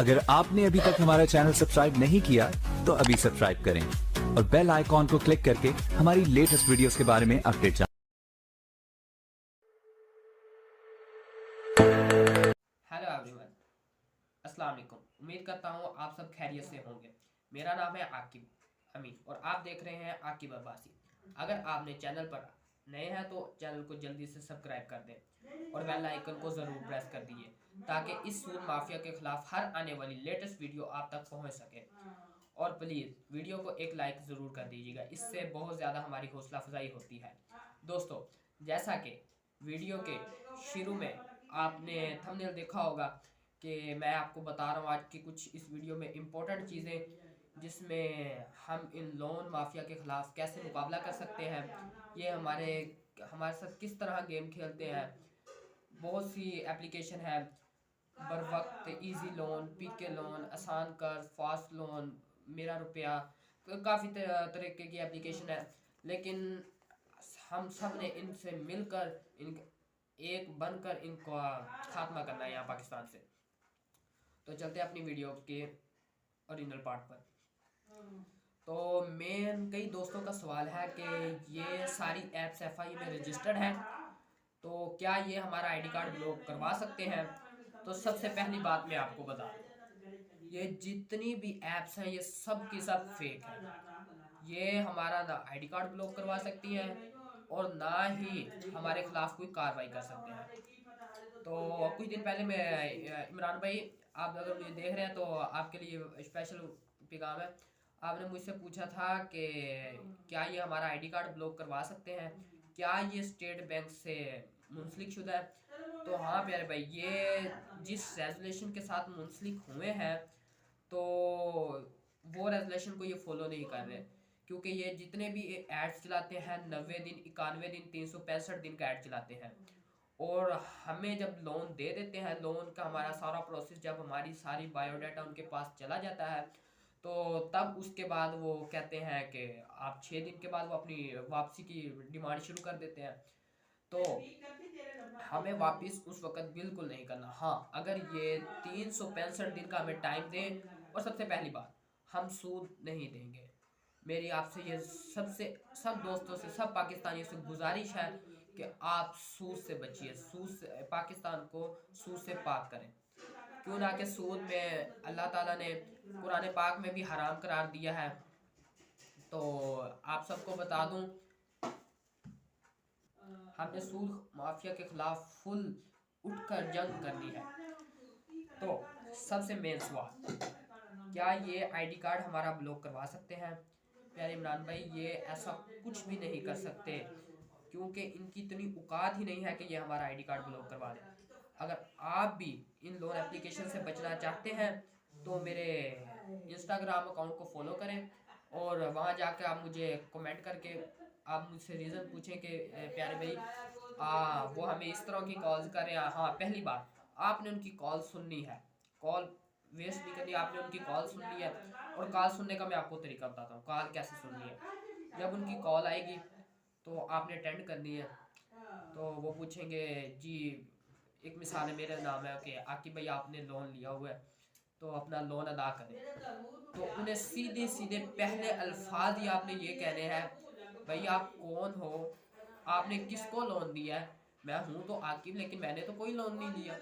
अगर आपने अभी तक हमारा चैनल सब्सक्राइब नहीं किया तो अभी सब्सक्राइब करें और बेल आइकॉन को क्लिक करके हमारी लेटेस्ट वीडियोस के बारे में अपडेट जानें। हेलो एवरीवन, अस्सलाम वालेकुम। उम्मीद करता हूँ आप सब खैरियत से होंगे। मेरा नाम है आकिब अमीन और आप देख रहे हैं आकिब अब्बासी। अगर आपने चैनल पर नए हैं तो चैनल को जल्दी से सब्सक्राइब कर दें और बेल आइकन को ज़रूर प्रेस कर दीजिए ताकि इस सूद माफिया के खिलाफ हर आने वाली लेटेस्ट वीडियो आप तक पहुँच सके। और प्लीज़ वीडियो को एक लाइक ज़रूर कर दीजिएगा, इससे बहुत ज़्यादा हमारी हौसला अफजाई होती है। दोस्तों, जैसा कि वीडियो के शुरू में आपने थंबनेल देखा होगा कि मैं आपको बता रहा हूँ आज की कुछ इस वीडियो में इम्पोर्टेंट चीज़ें जिसमें हम इन लोन माफिया के ख़िलाफ़ कैसे मुकाबला कर सकते हैं, ये हमारे साथ किस तरह गेम खेलते हैं। बहुत सी एप्लीकेशन है, बर वक्त, इजी लोन, पीके लोन, आसान कर्ज, फास्ट लोन, मेरा रुपया, काफ़ी तरीके की एप्लीकेशन है। लेकिन हम सब ने इनसे मिलकर इन एक बनकर इनका खात्मा करना है यहाँ पाकिस्तान से। तो चलते हैं अपनी वीडियो के ओरिजिनल पार्ट पर। तो मेन कई दोस्तों का सवाल है कि ये सारी ऐप्स एफआई में रजिस्टर्ड हैं, तो क्या ये हमारा आईडी कार्ड ब्लॉक करवा सकते हैं। तो सबसे पहली बात मैं आपको बता दूं, ये जितनी भी ऐप्स हैं ये सब की सब फेक है। ये हमारा ना आईडी कार्ड ब्लॉक करवा सकती हैं और ना ही हमारे खिलाफ कोई कार्रवाई कर सकते हैं। तो कुछ दिन पहले मैं इमरान भाई, आप अगर मुझे देख रहे हैं तो आपके लिए स्पेशल पैगाम है। आपने मुझसे पूछा था कि क्या ये हमारा आईडी कार्ड ब्लॉक करवा सकते हैं, क्या ये स्टेट बैंक से मुंसलिक शुदा है। तो हाँ प्यारे भाई, ये जिस रेजोल्यूशन के साथ मुंसलिक हुए हैं तो वो रेजोल्यूशन को ये फॉलो नहीं कर रहे, क्योंकि ये जितने भी एड्स चलाते हैं 90 दिन, 91 दिन, 365 दिन का ऐड चलाते हैं। और हमें जब लोन दे देते हैं, लोन का हमारा सारा प्रोसेस जब हमारी सारी बायोडाटा उनके पास चला जाता है तो तब उसके बाद वो कहते हैं कि आप 6 दिन के बाद वो अपनी वापसी की डिमांड शुरू कर देते हैं। तो हमें वापस उस वक्त बिल्कुल नहीं करना। हाँ, अगर ये 365 दिन का हमें टाइम दें, और सबसे पहली बात, हम सूद नहीं देंगे। मेरी आपसे ये सब दोस्तों से, सब पाकिस्तानियों से गुजारिश है कि आप सूद से बचिए, सूद से पाकिस्तान को सूद से पाक करें। क्यों ना कि सूद में अल्लाह ताला ने कुरान पाक में भी हराम करार दिया है। तो आप सबको बता दूं, हमने सूद माफिया के खिलाफ फुल उठकर जंग करनी है। तो सबसे मेन सवाल, क्या ये आईडी कार्ड हमारा ब्लॉक करवा सकते हैं। प्यारे इमरान भाई, ये ऐसा कुछ भी नहीं कर सकते, क्योंकि इनकी इतनी औकात ही नहीं है कि ये हमारा आईडी कार्ड ब्लॉक करवा दें। अगर आप भी इन लोन एप्लीकेशन से बचना चाहते हैं तो मेरे इंस्टाग्राम अकाउंट को फॉलो करें और वहाँ जाकर आप मुझे कमेंट करके आप मुझसे रीज़न पूछें कि प्यारे भाई वो हमें इस तरह की कॉल्स कर रहे हैं। हाँ, पहली बात, आपने उनकी कॉल सुननी है, कॉल वेस्ट नहीं करनी। आपने उनकी कॉल सुन ली है, और कॉल सुनने का मैं आपको तरीका बताता हूँ कॉल कैसे सुननी है। जब उनकी कॉल आएगी तो आपने अटेंड करनी है। तो वो पूछेंगे जी, एक मिसाल है, मेरा नाम है कि आकिब भाई आपने लोन लिया हुआ है तो अपना लोन अदा करें। तो उन्हें सीधे सीधे पहले अल्फाज ही आपने ये कहने हैं, भाई आप कौन हो, आपने किसको लोन दिया है। मैं हूँ तो आकिब, लेकिन मैंने तो कोई लोन नहीं लिया।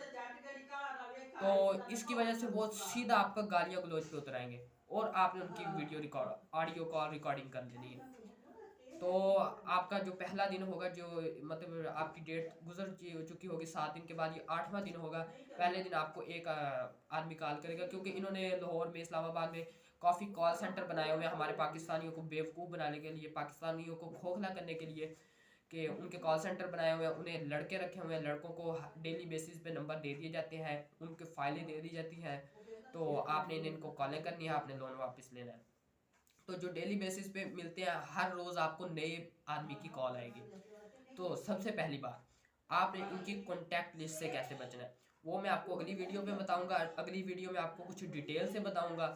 तो इसकी वजह से वो सीधा आपका गालियाँ गलौज पे उतराएंगे और आपने उनकी video record, audio call recording कर लेनी है। तो आपका जो पहला दिन होगा, जो मतलब आपकी डेट गुजर चुकी होगी 7 दिन के बाद, ये 8वां दिन होगा। पहले दिन आपको एक आदमी कॉल करेगा, क्योंकि इन्होंने लाहौर में, इस्लामाबाद में काफ़ी कॉल सेंटर बनाए हुए हैं हमारे पाकिस्तानियों को बेवकूफ़ बनाने के लिए, पाकिस्तानियों को खोखला करने के लिए, कि उनके कॉल सेंटर बनाए हुए हैं। उन्हें लड़के रखे हुए हैं, लड़कों को डेली बेसिस पे नंबर दे दिए जाते हैं, उनके फाइलें दे दी जाती हैं। तो आपने इनको कॉलें करनी है, आपने लोन वापस लेना है। तो जो डेली बेसिस पे मिलते हैं, हर रोज़ आपको नए आदमी की कॉल आएगी। तो सबसे पहली बात, आपने इनकी कॉन्टैक्ट लिस्ट से कैसे बचना है वो मैं आपको अगली वीडियो में बताऊंगा। अगली वीडियो में आपको कुछ डिटेल से बताऊंगा,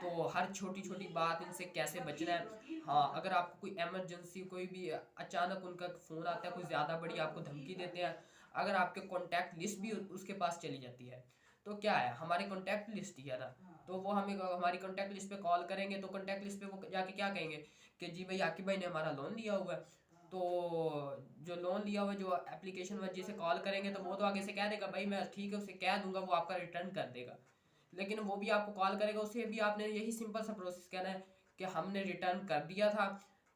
तो हर छोटी छोटी बात इनसे कैसे बचना है। हाँ, अगर आपको कोई एमरजेंसी, कोई भी अचानक उनका फ़ोन आता है, कोई ज़्यादा बड़ी आपको धमकी देते हैं, अगर आपके कॉन्टैक्ट लिस्ट भी उसके पास चली जाती है तो क्या है, हमारे कॉन्टैक्ट लिस्ट ही है ना, तो वो हमें हमारी कॉन्टैक्ट लिस्ट पे कॉल करेंगे तो कॉन्टैक्ट लिस्ट पे वो जाके क्या कहेंगे कि जी भाई आकिब भाई ने हमारा लोन लिया हुआ है। तो जो लोन लिया हुआ जो एप्लीकेशन वजह से कॉल करेंगे तो वो तो आगे से कह देगा भाई मैं ठीक है उसे कह दूंगा, वो आपका रिटर्न कर देगा। लेकिन वो भी आपको कॉल करेगा, उसे भी आपने यही सिंपल सा प्रोसेस कहना है कि हमने रिटर्न कर दिया था,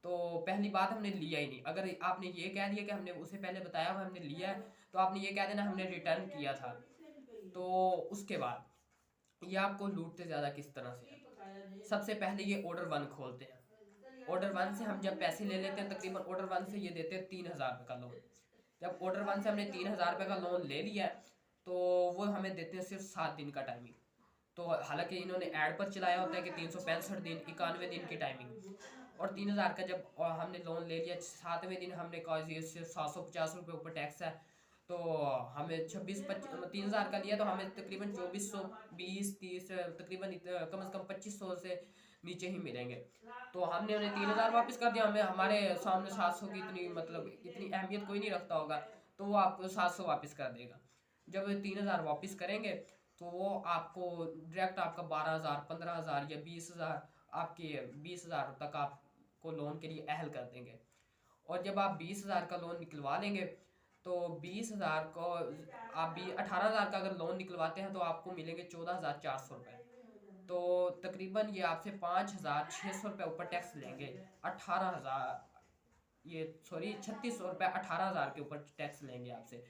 तो पहली बात हमने लिया ही नहीं। अगर आपने ये कह दिया कि हमने उसे पहले बताया हुआ हमने लिया है, तो आपने ये कह देना हमने रिटर्न किया था। तो उसके बाद ये आपको लूटते ज़्यादा किस तरह से है, सबसे पहले ये ऑर्डर 1 खोलते हैं। ऑर्डर 1 से हम जब पैसे ले लेते हैं, तकरीबन ऑर्डर 1 से ये देते हैं 3000 रुपये का लोन। जब ऑर्डर 1 से हमने 3000 रुपये का लोन ले लिया है, तो वो हमें देते हैं सिर्फ 7 दिन का टाइमिंग। तो हालांकि इन्होंने ऐड पर चलाया होता है कि 365 दिन 91 दिन की टाइमिंग, और 3000 का जब हमने लोन ले लिया 7वें दिन हमने कहा ये सिर्फ 750 रुपये ऊपर टैक्स है, तो हमें 3000 का लिया तो हमें तकरीबन 2420 30 तकरीबन कम से कम 2500 से नीचे ही मिलेंगे। तो हमने उन्हें 3000 वापस कर दिया, हमें हमारे सामने 700 की इतनी मतलब इतनी अहमियत कोई नहीं रखता होगा, तो वो आपको 700 वापस कर देगा। जब 3000 वापस करेंगे तो वो आपको डायरेक्ट आपका 12000 15000 या 20000 आपके 20000 तक आपको लोन के लिए अहल कर देंगे। और जब आप 20000 का लोन निकलवा लेंगे तो 20000 को आप भी 18000 का अगर लोन निकलवाते हैं तो आपको मिलेंगे 14400 रुपये। तो तकरीबन ये आपसे 5600 रुपये ऊपर टैक्स लेंगे। 18000 ये सॉरी 3600 रुपये 18000 के ऊपर टैक्स लेंगे आपसे।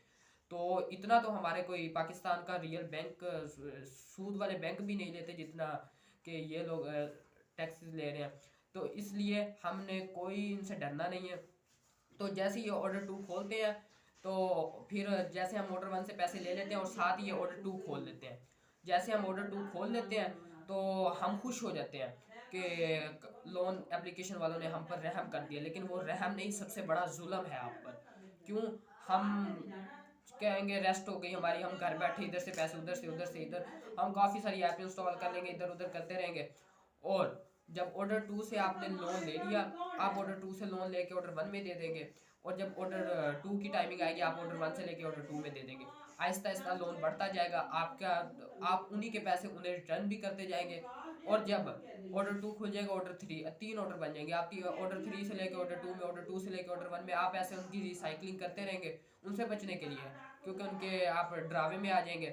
तो इतना तो हमारे कोई पाकिस्तान का रियल बैंक सूद वाले बैंक भी नहीं लेते जितना कि ये लोग टैक्स ले रहे हैं। तो इसलिए हमने कोई इनसे डरना नहीं है। तो जैसे ये ऑर्डर 2 खोलते हैं तो फिर जैसे हम ऑर्डर 1 से पैसे ले लेते हैं और साथ ही ये ऑर्डर 2 खोल लेते हैं। जैसे हम ऑर्डर 2 खोल लेते हैं तो हम खुश हो जाते हैं कि लोन एप्लीकेशन वालों ने हम पर रहम कर दिया, लेकिन वो रहम नहीं, सबसे बड़ा जुल्म है आप पर। क्यों? हम कहेंगे रेस्ट हो गई हमारी, हम घर बैठे इधर से पैसे उधर से इधर, हम काफ़ी सारी ऐप इंस्टॉल कर लेंगे, इधर उधर करते रहेंगे। और जब ऑर्डर 2 से आपने लोन ले लिया, आप ऑर्डर 2 से लोन लेके ऑर्डर 1 में दे देंगे, और जब ऑर्डर 2 की टाइमिंग आएगी आप ऑर्डर 1 से लेके ऑर्डर 2 में दे देंगे। आहिस्ता आहिस्ता लोन बढ़ता जाएगा आपका, आप उन्हीं के पैसे उन्हें रिटर्न भी करते जाएंगे। और जब ऑर्डर 2 खुल जाएगा ऑर्डर 3, 3 ऑर्डर बन जाएंगे आप, ऑर्डर 3 से लेके ऑर्डर 2 में, ऑर्डर 2 से लेके ऑर्डर 1 में, आप ऐसे उनकी रिसाइकलिंग करते रहेंगे उनसे बचने के लिए, क्योंकि उनके आप ड्रावे में आ जाएंगे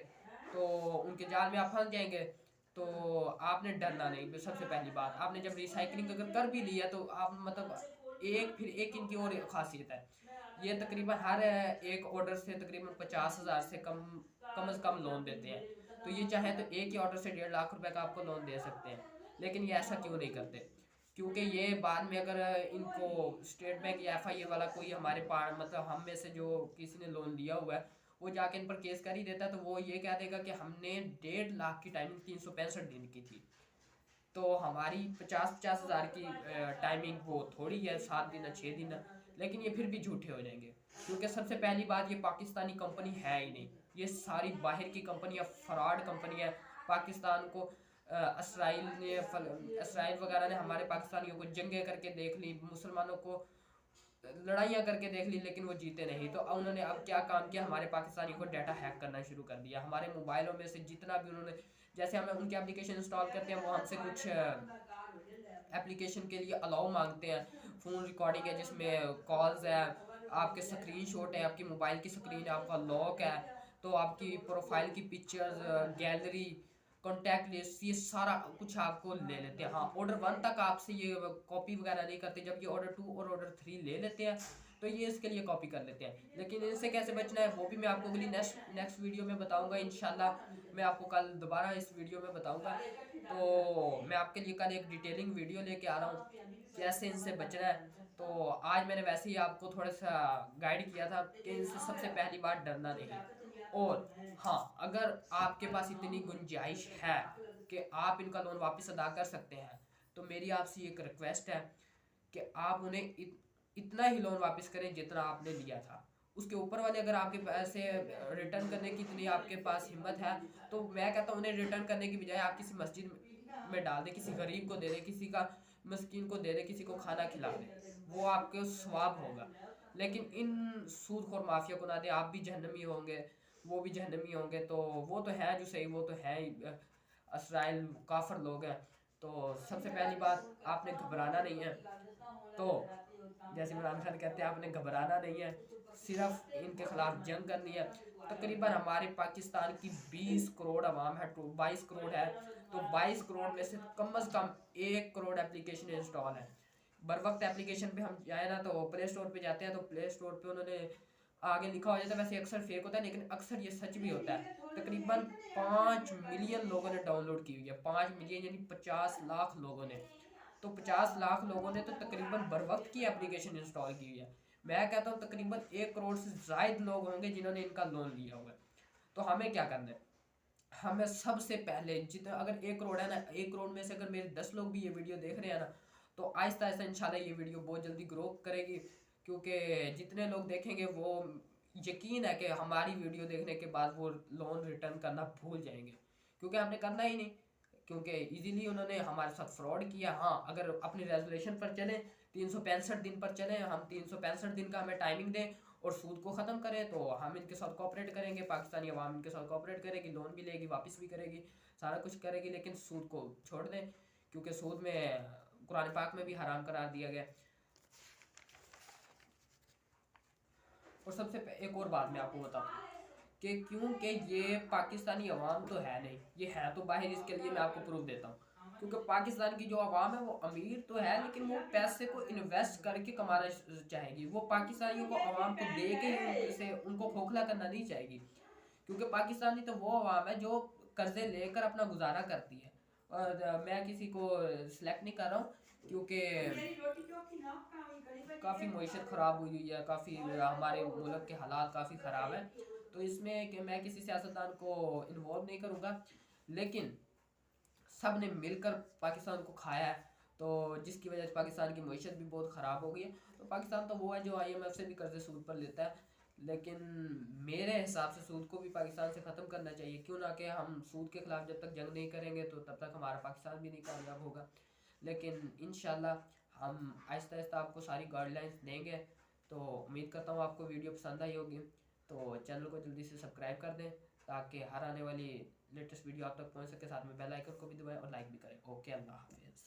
तो उनके जाल में आप फंस जाएंगे। तो आपने डरना नहीं। सबसे पहली बात, आपने जब रिसाइकलिंग अगर कर भी लिया तो आप मतलब फिर एक इनकी और खासियत है, ये तकरीबन हर एक ऑर्डर से तकरीबन 50,000 से कम से कम लोन देते हैं। तो ये चाहे तो एक ही ऑर्डर से 1.5 लाख रुपए का आपको लोन दे सकते हैं। लेकिन ये ऐसा क्यों नहीं करते? क्योंकि ये बाद में अगर इनको स्टेट बैंक या FIA वाला कोई हमारे पास मतलब हम में से जो किसी ने लोन लिया हुआ है वो जाके इन पर केस कर ही देता है, तो वो ये कह देगा कि हमने 1.5 लाख की टाइमिंग 365 दिन की थी, तो हमारी 50,000 की टाइमिंग वो थोड़ी है, 7 दिन 6 दिन। लेकिन ये फिर भी झूठे हो जाएंगे, क्योंकि सबसे पहली बात ये पाकिस्तानी कंपनी है ही नहीं, ये सारी बाहर की कंपनी है, फ्रॉड कंपनी है। पाकिस्तान को इसराइल वगैरह ने हमारे पाकिस्तानियों को जंगें करके देख ली, मुसलमानों को लड़ाइयाँ करके देख ली, लेकिन वो जीते नहीं। तो उन्होंने अब क्या काम किया, हमारे पाकिस्तानियों को डाटा हैक करना शुरू कर दिया। हमारे मोबाइलों में से जितना भी उन्होंने, जैसे हमें उनके एप्लीकेशन इंस्टॉल करते हैं वो हमसे कुछ एप्लीकेशन के लिए अलाउ मांगते हैं, फ़ोन रिकॉर्डिंग है जिसमें कॉल्स है, आपके स्क्रीनशॉट है, आपकी मोबाइल की स्क्रीन है, आपका लॉक है, तो आपकी प्रोफाइल की पिक्चर्स, गैलरी, कॉन्टैक्ट लिस्ट, ये सारा कुछ आपको ले लेते हैं। हाँ, ऑर्डर 1 तक आपसे ये कॉपी वगैरह नहीं करते, जब ये ऑर्डर 2 और ऑर्डर 3 ले लेते हैं तो ये इसके लिए कॉपी कर लेते हैं। लेकिन इनसे कैसे बचना है वो भी मैं आपको अगली नेक्स्ट वीडियो में बताऊंगा इंशाल्लाह। मैं आपको कल दोबारा इस वीडियो में बताऊंगा। तो मैं आपके लिए कल एक डिटेलिंग वीडियो लेके आ रहा हूँ कैसे इनसे बचना है। तो आज मैंने वैसे ही आपको थोड़ा सा गाइड किया था कि इनसे सबसे पहली बात डरना नहीं। और हाँ, अगर आपके पास इतनी गुंजाइश है कि आप इनका लोन वापस अदा कर सकते हैं, तो मेरी आपसे एक रिक्वेस्ट है कि आप उन्हें इतना ही लोन वापस करें जितना आपने लिया था। उसके ऊपर वाले अगर आपके पैसे रिटर्न करने की इतनी आपके पास हिम्मत है, तो मैं कहता हूँ उन्हें रिटर्न करने की बजाय आप किसी मस्जिद में डाल दें, किसी गरीब को दे दें, किसी का मस्कीन को दे दें, किसी को खाना खिला दें, वो आपके स्वाब होगा। लेकिन इन सूदखोर माफिया को ना दे, आप भी जहन्नमी होंगे। वो भी जहन्नमी होंगे। तो वो तो है जो सही, वो तो है ही, इसराइल काफिर लोग हैं। तो सबसे पहली बात, आपने घबराना नहीं है। तो जैसे इमरान खान कहते हैं, आपने घबराना नहीं है, सिर्फ इनके खिलाफ जंग करनी है। तकरीबन हमारे पाकिस्तान की 20 करोड़ आवाम है, 22 करोड़ है। तो 22 करोड़ में से कम से कम 1 करोड़ एप्लीकेशन इंस्टॉल है। बर वक्त एप्लीकेशन पे हम जाए ना, तो प्ले स्टोर पे जाते हैं तो प्ले स्टोर पे उन्होंने आगे लिखा हो जाता है, वैसे अक्सर फेक होता है लेकिन अक्सर ये सच भी होता है। तकरीबन 5 मिलियन लोगों ने डाउनलोड की हुई है, 5 मिलियन यानी 50 लाख लोगों ने। तो 50 लाख लोगों ने तो तकरीबन बर वक्त की एप्लीकेशन इंस्टॉल की हुई है। मैं कहता हूँ तकरीबन 1 करोड़ से ज़ायद लोग होंगे जिन्होंने इनका लोन लिया हुआ है। तो हमें क्या करना है, हमें सबसे पहले जितना, अगर 1 करोड़ है ना, 1 करोड़ में से अगर मेरे 10 लोग भी ये वीडियो देख रहे हैं ना, तो आहिस्ता आहिस्ता इंशाल्लाह ये वीडियो बहुत जल्दी ग्रो करेगी। क्योंकि जितने लोग देखेंगे वो यकीन है कि हमारी वीडियो देखने के बाद वो लोन रिटर्न करना भूल जाएंगे, क्योंकि हमने करना ही नहीं, क्योंकि इजीली उन्होंने हमारे साथ फ्रॉड किया। हाँ, अगर अपनी रेजोल्यूशन पर चलें, 365 दिन पर चलें, हम 365 दिन का हमें टाइमिंग दें और सूद को ख़त्म करें, तो हम इनके साथ कोऑपरेट करेंगे, पाकिस्तानी अवाम इनके साथ कोऑपरेट करेगी, लोन भी लेगी, वापस भी करेगी, सारा कुछ करेगी, लेकिन सूद को छोड़ दें, क्योंकि सूद में कुरान पाक में भी हराम करार दिया गया। और एक और बात मैं आपको बताऊँ कि क्योंकि ये पाकिस्तानी अवाम तो है नहीं, ये है तो बाहर, इसके लिए मैं आपको प्रूफ देता हूँ। क्योंकि पाकिस्तान की जो आवाम है वो अमीर तो है, लेकिन वो पैसे को इन्वेस्ट करके कमाना चाहेगी। वो पाकिस्तानियों को, आवाम को दे के ही उनको खोखला करना नहीं चाहेगी। क्योंकि पाकिस्तानी तो वो आवाम है जो कर्जे लेकर अपना गुजारा करती है। और मैं किसी को सिलेक्ट नहीं कर रहा हूँ, क्योंकि काफ़ी मीशत ख़राब हुई हुई है, काफ़ी हमारे मुल्क के हालात काफ़ी ख़राब हैं। तो इसमें कि मैं किसी सियासतदान को इन्वॉल्व नहीं करूँगा, लेकिन सब ने मिलकर पाकिस्तान को खाया है, तो जिसकी वजह से पाकिस्तान की मीशत भी बहुत ख़राब हो गई है। तो पाकिस्तान तो वो है जो IMF से भी कर्जे सूद पर लेता है, लेकिन मेरे हिसाब से सूद को भी पाकिस्तान से ख़त्म करना चाहिए। क्यों ना कि हम सूद के ख़िलाफ़ जब तक जंग नहीं करेंगे तो तब तक हमारा पाकिस्तान भी नहीं कामयाब होगा। लेकिन इंशाल्लाह हम आहिस्ता आहिस्ता आपको सारी गाइडलाइंस देंगे। तो उम्मीद करता हूँ आपको वीडियो पसंद आई होगी। तो चैनल को जल्दी से सब्सक्राइब कर दें ताकि हर आने वाली लेटेस्ट वीडियो आप तक पहुँच सके। साथ में बेल आइकन को भी दबाएं और लाइक भी करें। ओके, अल्लाह हाफिज़।